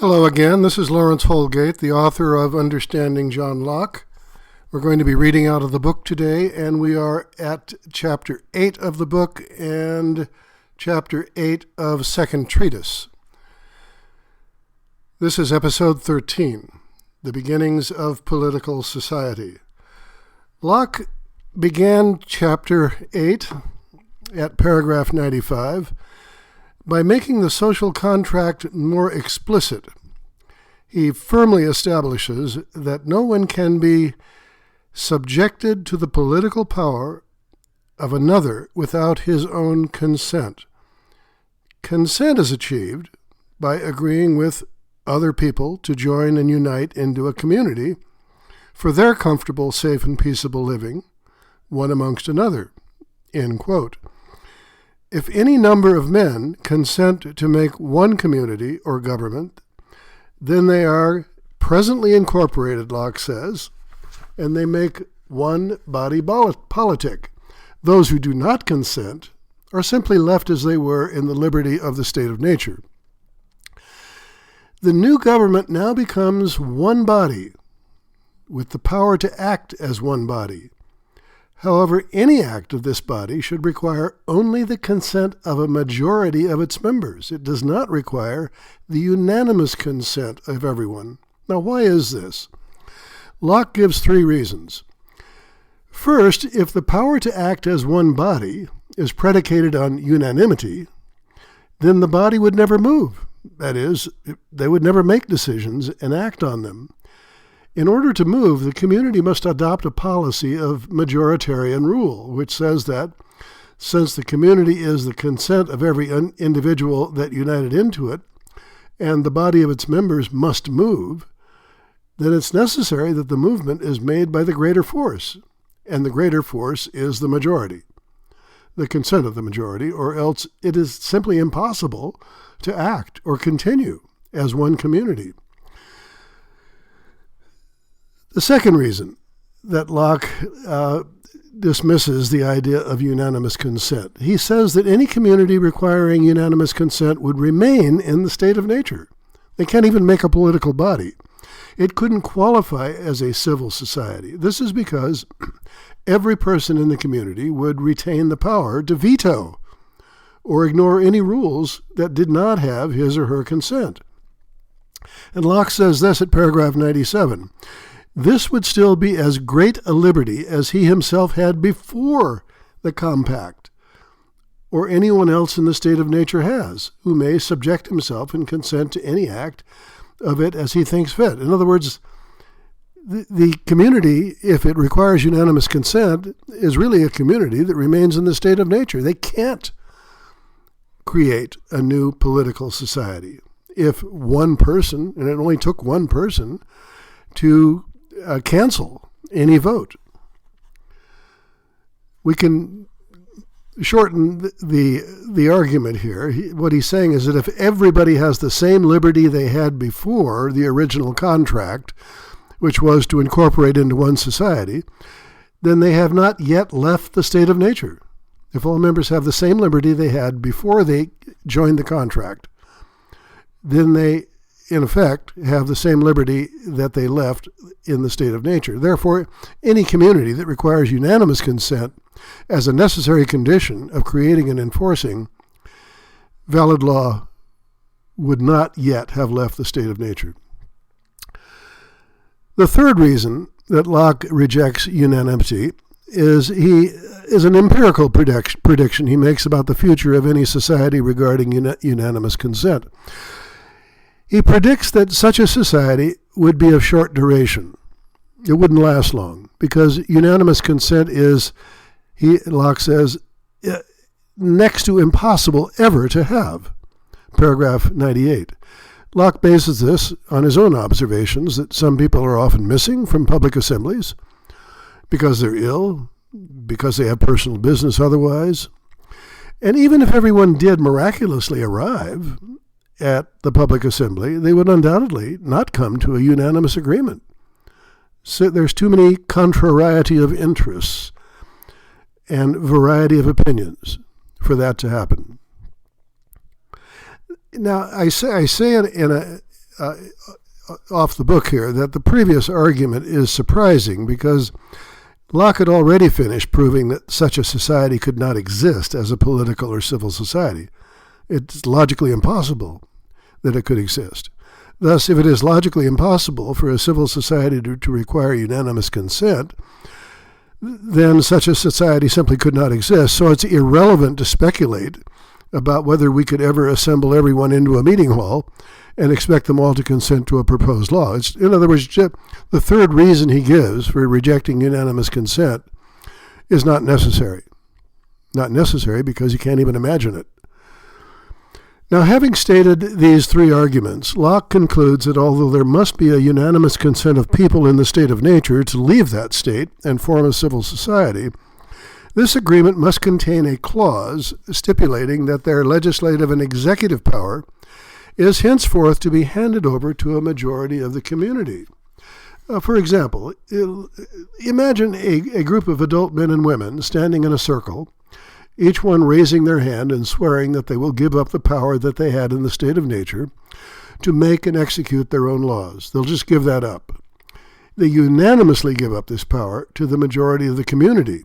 Hello again, this is Lawrence Holgate, the author of Understanding John Locke. We're going to be reading out of the book today, and we are at Chapter 8 of the book and Chapter 8 of Second Treatise. This is Episode 13, The Beginnings of Political Society. Locke began Chapter 8 at paragraph 95 by making the social contract more explicit. He firmly establishes that no one can be subjected to the political power of another without his own consent. Consent is achieved by agreeing with other people to join and unite into a community for their comfortable, safe, and peaceable living, one amongst another. End quote. If any number of men consent to make one community or government, then they are presently incorporated, Locke says, and they make one body politic. Those who do not consent are simply left as they were in the liberty of the state of nature. The new government now becomes one body, with the power to act as one body. However, any act of this body should require only the consent of a majority of its members. It does not require the unanimous consent of everyone. Now, why is this? Locke gives three reasons. First, if the power to act as one body is predicated on unanimity, then the body would never move. That is, they would never make decisions and act on them. In order to move, the community must adopt a policy of majoritarian rule, which says that since the community is the consent of every individual that united into it, and the body of its members must move, then it's necessary that the movement is made by the greater force, and the greater force is the majority, the consent of the majority, or else it is simply impossible to act or continue as one community. The second reason that Locke dismisses the idea of unanimous consent, he says that any community requiring unanimous consent would remain in the state of nature. They can't even make a political body. It couldn't qualify as a civil society. This is because every person in the community would retain the power to veto or ignore any rules that did not have his or her consent. And Locke says this at paragraph 97. This would still be as great a liberty as he himself had before the compact, or anyone else in the state of nature has, who may subject himself and consent to any act of it as he thinks fit. In other words, the community, if it requires unanimous consent, is really a community that remains in the state of nature. They can't create a new political society. If one person, and it only took one person, to cancel any vote. We can shorten the argument here. What he's saying is that if everybody has the same liberty they had before the original contract, which was to incorporate into one society, then they have not yet left the state of nature. If all members have the same liberty they had before they joined the contract, then they in effect, have the same liberty that they left in the state of nature. Therefore, any community that requires unanimous consent as a necessary condition of creating and enforcing valid law would not yet have left the state of nature. The third reason that Locke rejects unanimity is an empirical prediction he makes about the future of any society regarding unanimous consent. He predicts that such a society would be of short duration. It wouldn't last long because unanimous consent is, Locke says, next to impossible ever to have. Paragraph 98. Locke bases this on his own observations that some people are often missing from public assemblies because they're ill, because they have personal business otherwise. And even if everyone did miraculously arrive at the public assembly, they would undoubtedly not come to a unanimous agreement. So there's too many contrariety of interests and variety of opinions for that to happen. Now, I say it in off the book here that the previous argument is surprising because Locke had already finished proving that such a society could not exist as a political or civil society. It's logically impossible that it could exist. Thus, if it is logically impossible for a civil society to require unanimous consent, then such a society simply could not exist. So it's irrelevant to speculate about whether we could ever assemble everyone into a meeting hall and expect them all to consent to a proposed law. In other words, the third reason he gives for rejecting unanimous consent is not necessary. Not necessary because you can't even imagine it. Now, having stated these three arguments, Locke concludes that although there must be a unanimous consent of people in the state of nature to leave that state and form a civil society, this agreement must contain a clause stipulating that their legislative and executive power is henceforth to be handed over to a majority of the community. For example, imagine a group of adult men and women standing in a circle, each one raising their hand and swearing that they will give up the power that they had in the state of nature to make and execute their own laws. They'll just give that up. They unanimously give up this power to the majority of the community.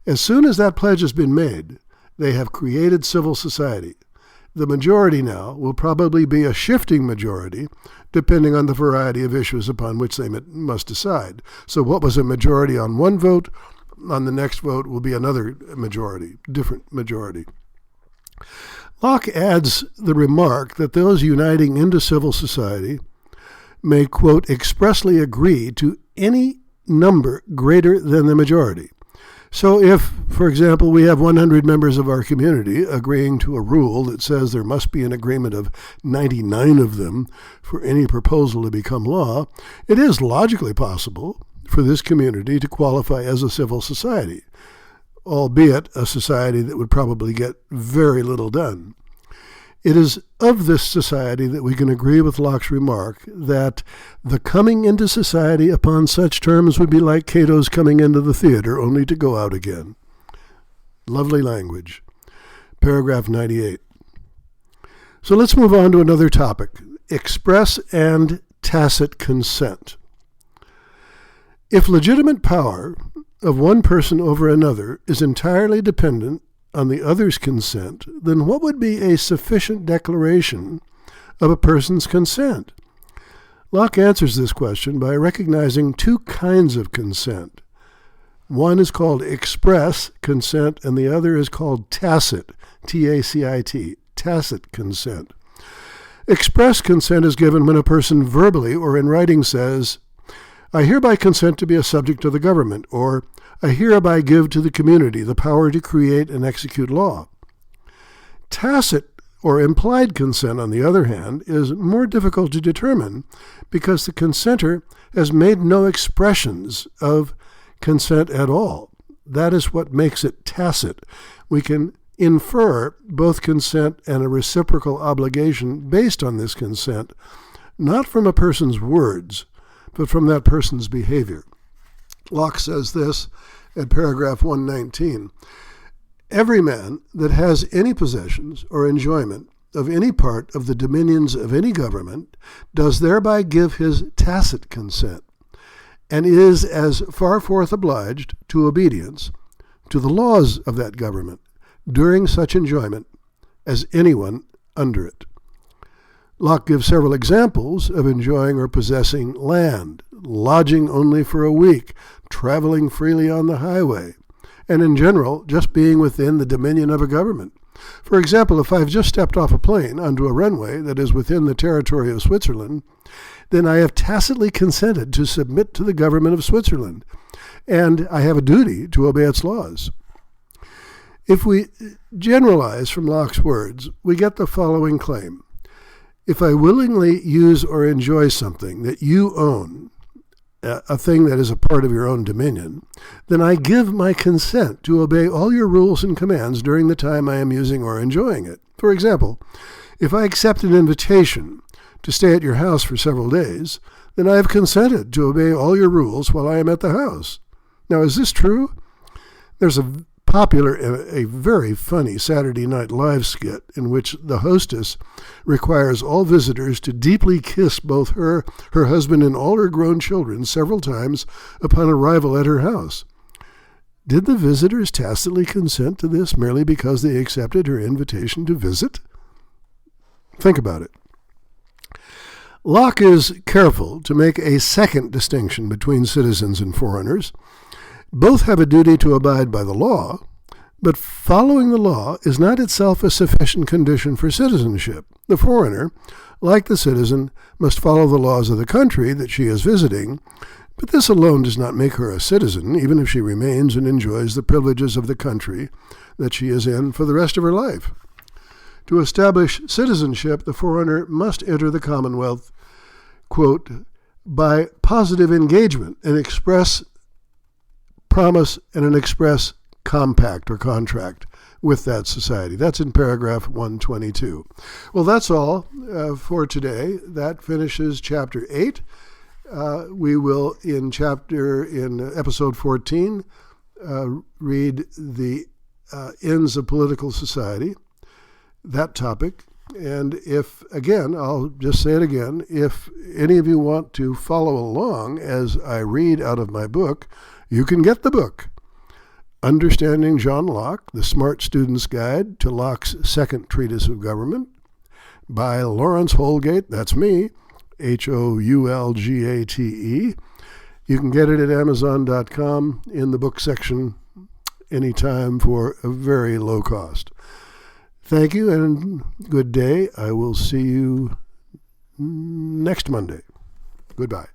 As soon as that pledge has been made, they have created civil society. The majority now will probably be a shifting majority, depending on the variety of issues upon which they must decide. So what was a majority on one vote, on the next vote will be another majority, different majority. Locke adds the remark that those uniting into civil society may, quote, expressly agree to any number greater than the majority. So if, for example, we have 100 members of our community agreeing to a rule that says there must be an agreement of 99 of them for any proposal to become law, it is logically possible for this community to qualify as a civil society, albeit a society that would probably get very little done. It is of this society that we can agree with Locke's remark that the coming into society upon such terms would be like Cato's coming into the theater only to go out again. Lovely language. Paragraph 98. So let's move on to another topic, express and tacit consent. If legitimate power of one person over another is entirely dependent on the other's consent, then what would be a sufficient declaration of a person's consent? Locke answers this question by recognizing two kinds of consent. One is called express consent, and the other is called tacit, T-A-C-I-T, tacit consent. Express consent is given when a person verbally or in writing says, I hereby consent to be a subject of the government, or I hereby give to the community the power to create and execute law. Tacit or implied consent, on the other hand, is more difficult to determine because the consenter has made no expressions of consent at all. That is what makes it tacit. We can infer both consent and a reciprocal obligation based on this consent, not from a person's words, but from that person's behavior. Locke says this at paragraph 119. Every man that has any possessions or enjoyment of any part of the dominions of any government does thereby give his tacit consent, and is as far forth obliged to obedience to the laws of that government during such enjoyment as anyone under it. Locke gives several examples of enjoying or possessing land, lodging only for a week, traveling freely on the highway, and in general, just being within the dominion of a government. For example, if I've just stepped off a plane onto a runway that is within the territory of Switzerland, then I have tacitly consented to submit to the government of Switzerland, and I have a duty to obey its laws. If we generalize from Locke's words, we get the following claim. If I willingly use or enjoy something that you own, a thing that is a part of your own dominion, then I give my consent to obey all your rules and commands during the time I am using or enjoying it. For example, if I accept an invitation to stay at your house for several days, then I have consented to obey all your rules while I am at the house. Now, is this true? There's a popular and a very funny Saturday Night Live skit in which the hostess requires all visitors to deeply kiss both her husband, and all her grown children several times upon arrival at her house. Did the visitors tacitly consent to this merely because they accepted her invitation to visit? Think about it. Locke is careful to make a second distinction between citizens and foreigners. Both have a duty to abide by the law, but following the law is not itself a sufficient condition for citizenship. The foreigner, like the citizen, must follow the laws of the country that she is visiting, but this alone does not make her a citizen, even if she remains and enjoys the privileges of the country that she is in for the rest of her life. To establish citizenship, the foreigner must enter the Commonwealth, quote, by positive engagement, an express promise and an express compact or contract with that society. That's in paragraph 122. Well, that's all for today. That finishes chapter 8. We will, in episode 14, read the ends of political society, that topic. And I'll just say it again, if any of you want to follow along as I read out of my book, you can get the book, Understanding John Locke, The Smart Student's Guide to Locke's Second Treatise of Government, by Lawrence Holgate, that's me, Houlgate. You can get it at Amazon.com in the book section anytime for a very low cost. Thank you and good day. I will see you next Monday. Goodbye.